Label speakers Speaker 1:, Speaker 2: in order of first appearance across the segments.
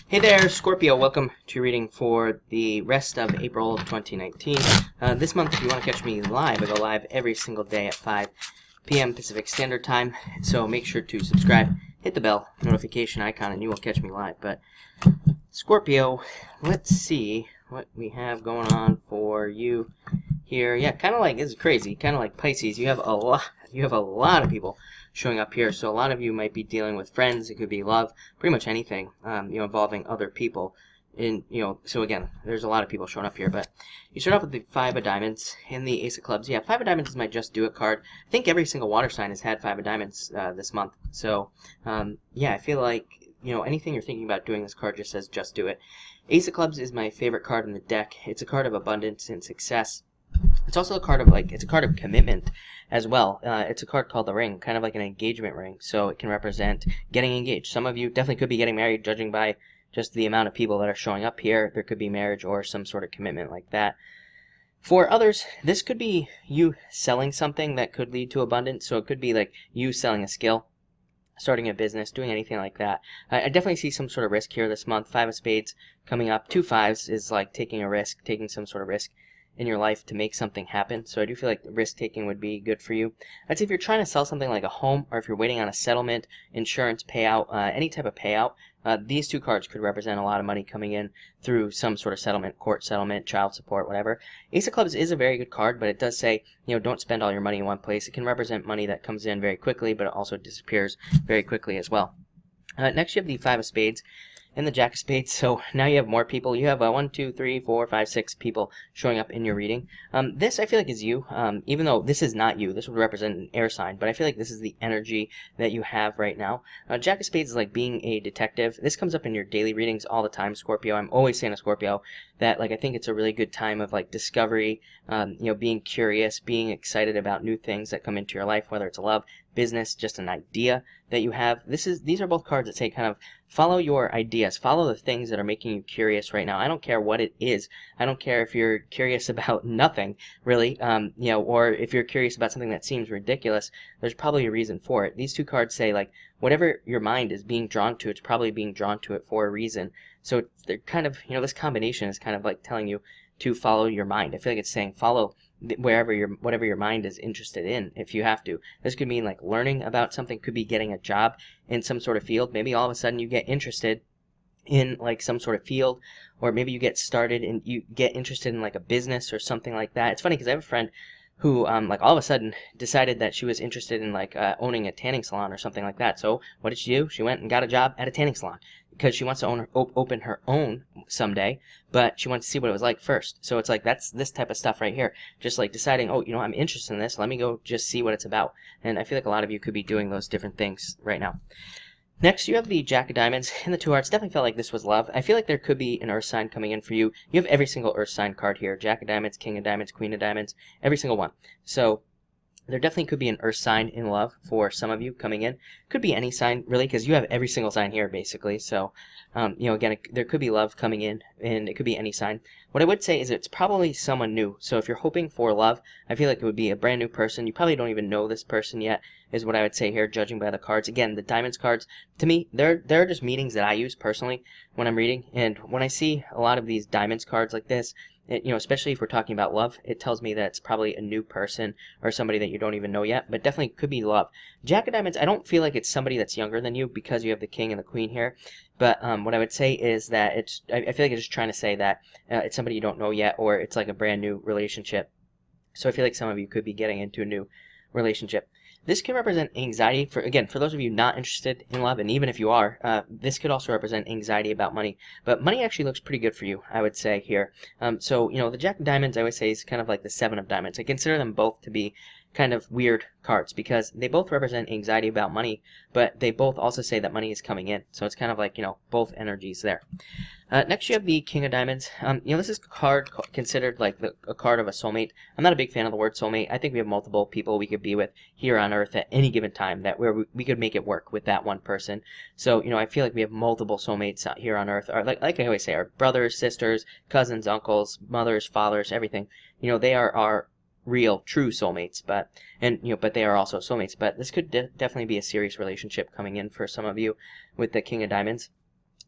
Speaker 1: Hey there, Scorpio. Welcome to your reading for the rest of April 2019. This month, if you want to catch me live, I go live every single day at 5 p.m. Pacific Standard Time. So make sure to subscribe, hit the bell notification icon, and you will catch me live. But Scorpio, let's see what we have going on for you here. Yeah, kind of like, this is crazy. Kind of like Pisces. You have a lot of people showing up here, so a lot of you might be dealing with friends. It could be love, pretty much anything, involving other people. So again, there's a lot of people showing up here, but you start off with the 5 of Diamonds and the Ace of Clubs. Yeah, 5 of Diamonds is my Just Do It card. I think every single water sign has had 5 of Diamonds this month. So, yeah, I feel like, anything you're thinking about doing, this card just says Just Do It. Ace of Clubs is my favorite card in the deck. It's a card of abundance and success. It's also a card of, it's a card of commitment as well. It's a card called the Ring, kind of like an engagement ring. So it can represent getting engaged. Some of you definitely could be getting married, judging by just the amount of people that are showing up here. There could be marriage or some sort of commitment like that. For others, this could be you selling something that could lead to abundance. So it could be like you selling a skill, starting a business, doing anything like that. I definitely see some sort of risk here this month. 5 of Spades coming up. 2 5s is like taking a risk, taking some sort of risk in your life to make something happen. So I do feel like risk taking would be good for you. I'd say if you're trying to sell something like a home, or if you're waiting on a settlement, insurance payout, any type of payout, these 2 cards could represent a lot of money coming in through some sort of settlement, court settlement, child support, whatever. Ace of Clubs is a very good card, but it does say, don't spend all your money in one place. It can represent money that comes in very quickly, but it also disappears very quickly as well. Next, you have the 5 of Spades and the Jack of Spades. So now you have more people. You have 1, 2, 3, 4, 5, 6 people showing up in your reading. This I feel like is you, even though this is not you. This would represent an air sign, but I feel like this is the energy that you have right now. Jack of Spades is like being a detective. This comes up in your daily readings all the time, Scorpio. I'm always saying to Scorpio that I think it's a really good time of discovery, being curious, being excited about new things that come into your life, whether it's love, business, just an idea that you have. These are both cards that say kind of follow your ideas, follow the things that are making you curious right now. I don't care what it is. I don't care if you're curious about nothing really, or if you're curious about something that seems ridiculous. There's probably a reason for it. These 2 cards say whatever your mind is being drawn to, it's probably being drawn to it for a reason. So they're kind of, this combination is kind of telling you to follow your mind. I feel like it's saying follow whatever your mind is interested in, if you have to. This could mean learning about something, could be getting a job in some sort of field. Maybe all of a sudden you get interested in some sort of field, or maybe you get started and you get interested in a business or something like that. It's funny because I have a friend who all of a sudden decided that she was interested in owning a tanning salon or something like that. So what did she do? She went and got a job at a tanning salon because she wants to open her own someday, but she wants to see what it was like first. So it's that's this type of stuff right here. Just deciding, I'm interested in this. Let me go just see what it's about. And I feel like a lot of you could be doing those different things right now. Next, you have the Jack of Diamonds and the 2 Hearts. Definitely felt like this was love. I feel like there could be an Earth sign coming in for you. You have every single Earth sign card here. Jack of Diamonds, King of Diamonds, Queen of Diamonds, every single one. So there definitely could be an Earth sign in love for some of you coming in. Could be any sign, really, because you have every single sign here, basically. So, again, there could be love coming in, and it could be any sign. What I would say is it's probably someone new. So if you're hoping for love, I feel like it would be a brand new person. You probably don't even know this person yet, is what I would say here, judging by the cards. Again, the Diamonds cards, to me, they're just meanings that I use personally when I'm reading. And when I see a lot of these Diamonds cards like this, especially if we're talking about love, it tells me that it's probably a new person or somebody that you don't even know yet, but definitely could be love. Jack of Diamonds, I don't feel like it's somebody that's younger than you because you have the King and the Queen here, but what I would say is that I feel like it's just trying to say that it's somebody you don't know yet, or it's a brand new relationship. So I feel like some of you could be getting into a new relationship. This can represent anxiety for those of you not interested in love, and even if you are, this could also represent anxiety about money. But money actually looks pretty good for you, I would say here. So, the Jack of Diamonds, I always say, is kind of like the 7 of Diamonds. I consider them both to be kind of weird cards because they both represent anxiety about money, but they both also say that money is coming in. So it's kind of both energies there. Next, you have the King of Diamonds. This is a card considered a card of a soulmate. I'm not a big fan of the word soulmate. I think we have multiple people we could be with here on Earth at any given time where we could make it work with that one person. So, I feel like we have multiple soulmates out here on Earth. Or like I always say, our brothers, sisters, cousins, uncles, mothers, fathers, everything. They are our real, true soulmates, but they are also soulmates. But this could definitely be a serious relationship coming in for some of you with the King of Diamonds.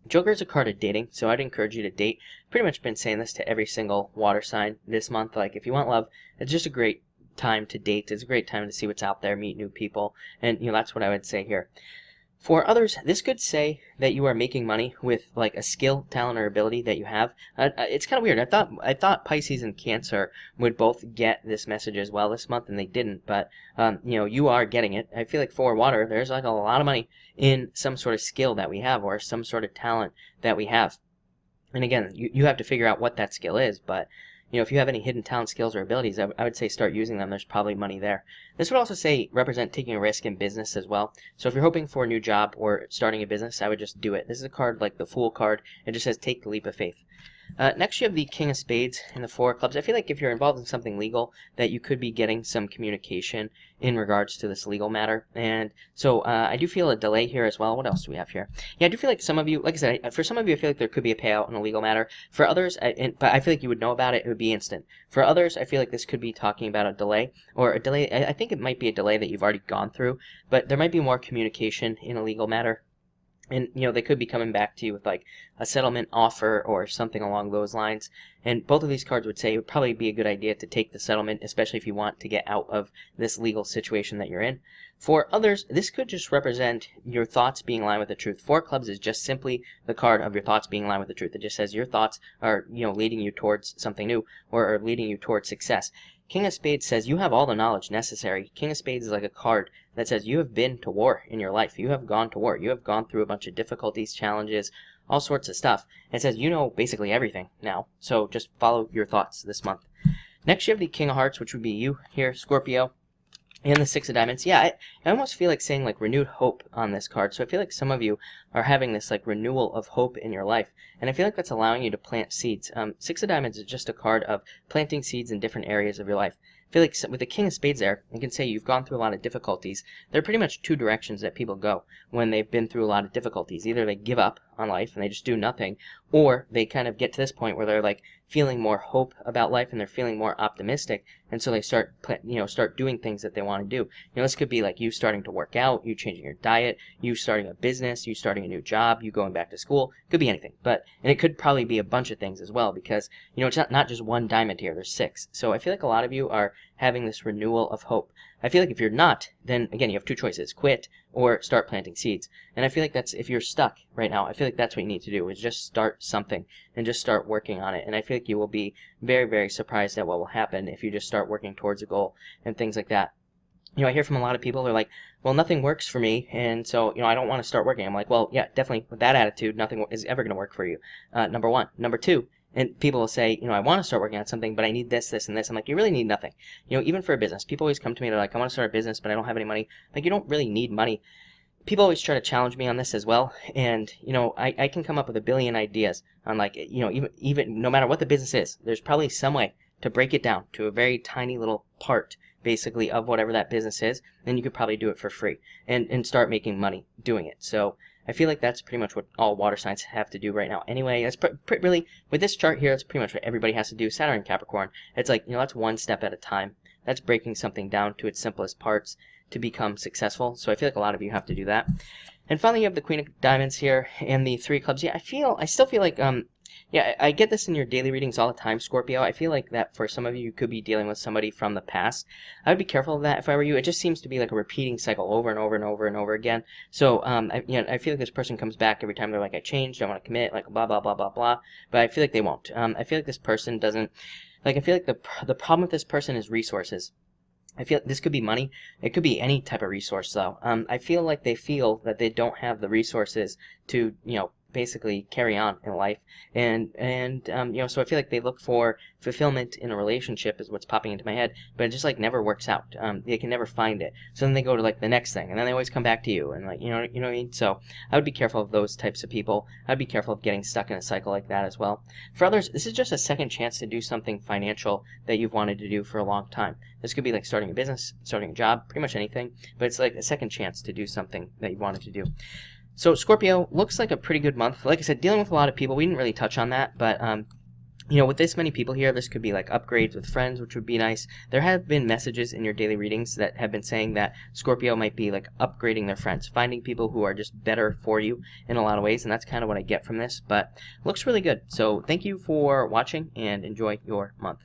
Speaker 1: Joker is a card of dating, so I'd encourage you to date. Pretty much been saying this to every single water sign this month. Like, if you want love, it's just a great time to date. It's a great time to see what's out there, meet new people, and that's what I would say here. For others, this could say that you are making money with like a skill, talent, or ability that you have. It's kind of weird. I thought Pisces and Cancer would both get this message as well this month, and they didn't. But you are getting it. I feel like for water, there's like a lot of money in some sort of skill that we have, or some sort of talent that we have. And again, you have to figure out what that skill is, but if you have any hidden talent, skills, or abilities, I would say start using them. There's probably money there. This would also say represent taking a risk in business as well. So if you're hoping for a new job or starting a business, I would just do it. This is a card like the Fool card. It just says take the leap of faith. Next, you have the King of Spades and the Four of Clubs. I feel like if you're involved in something legal, that you could be getting some communication in regards to this legal matter. And so I do feel a delay here as well. What else do we have here? Yeah, I do feel like some of you, like I said, for some of you, I feel like there could be a payout in a legal matter. For others, but I feel like you would know about it. It would be instant. For others, I feel like this could be talking about a delay, or a delay. I think it might be a delay that you've already gone through, but there might be more communication in a legal matter. And, they could be coming back to you with, like, a settlement offer or something along those lines. And both of these cards would say it would probably be a good idea to take the settlement, especially if you want to get out of this legal situation that you're in. For others, this could just represent your thoughts being in line with the truth. Four of Clubs is just simply the card of your thoughts being in line with the truth. It just says your thoughts are, leading you towards something new, or are leading you towards success. King of Spades says you have all the knowledge necessary. King of Spades is like a card that says you have been to war in your life. You have gone to war. You have gone through a bunch of difficulties, challenges, all sorts of stuff. It says you know basically everything now. So just follow your thoughts this month. Next, you have the King of Hearts, which would be you here, Scorpio. And the Six of Diamonds. Yeah, I almost feel like saying like renewed hope on this card. So I feel like some of you are having this like renewal of hope in your life. And I feel like that's allowing you to plant seeds. Six of Diamonds is just a card of planting seeds in different areas of your life. I feel like with the King of Spades there, you can say you've gone through a lot of difficulties. There are pretty much two directions that people go when they've been through a lot of difficulties. Either they give up on life and they just do nothing, or they kind of get to this point where they're like feeling more hope about life and they're feeling more optimistic, and so they start doing things that they want to do. This could be like you starting to work out, you changing your diet, you starting a business, you starting a new job, you going back to school. It could be anything, and it could probably be a bunch of things as well, because it's not just one diamond here. There's six. So I feel like a lot of you are having this renewal of hope. I feel like if you're not, then again you have two choices: quit or start planting seeds. And I feel like that's, if you're stuck right now, I feel like that's what you need to do, is just start something and just start working on it. And I feel like you will be very, very surprised at what will happen if you just start working towards a goal and things like that. I hear from a lot of people, they're like, well, nothing works for me, and so, I don't want to start working. I'm like, well, yeah, definitely with that attitude, nothing is ever going to work for you. Number one. Number two, and people will say, I want to start working on something, but I need this, this, and this. I'm like, you really need nothing. Even for a business, people always come to me, they're like, I want to start a business, but I don't have any money. Like, you don't really need money. People always try to challenge me on this as well, and I can come up with a billion ideas on, like, even no matter what the business is, there's probably some way to break it down to a very tiny little part, basically, of whatever that business is, and you could probably do it for free and start making money doing it. So I feel like that's pretty much what all water signs have to do right now. Anyway, that's really, with this chart here, that's pretty much what everybody has to do. Saturn and Capricorn, it's like, that's one step at a time. That's breaking something down to its simplest parts to become successful. So I feel like a lot of you have to do that. And finally, you have the Queen of Diamonds here and the Three of Clubs. Yeah, I still feel like, yeah, I get this in your daily readings all the time, Scorpio. I feel like that for some of you, you could be dealing with somebody from the past. I would be careful of that if I were you. It just seems to be like a repeating cycle over and over and over and over again. So, I feel like this person comes back every time they're like, I changed, I want to commit, like blah, blah, blah, blah, blah. But I feel like they won't. I feel like this person doesn't, like, I feel like the problem with this person is resources. I feel this could be money. It could be any type of resource, though. I feel like they feel that they don't have the resources to, basically carry on in life, and so I feel like they look for fulfillment in a relationship is what's popping into my head, but it just like never works out. They can never find it, so then they go to like the next thing, and then they always come back to you, and like you know what I mean. So I would be careful of those types of people. I'd be careful of getting stuck in a cycle like that as well. For others, this is just a second chance to do something financial that you've wanted to do for a long time. This could be like starting a business, starting a job, pretty much anything, but it's like a second chance to do something that you wanted to do. So Scorpio looks like a pretty good month. Like I said, dealing with a lot of people. We didn't really touch on that, but You know, with this many people here, this could be like upgrades with friends, which would be nice. There have been messages in your daily readings that have been saying that Scorpio might be like upgrading their friends, finding people who are just better for you in a lot of ways, and that's kind of what I get from this, but it looks really good. So thank you for watching, and enjoy your month.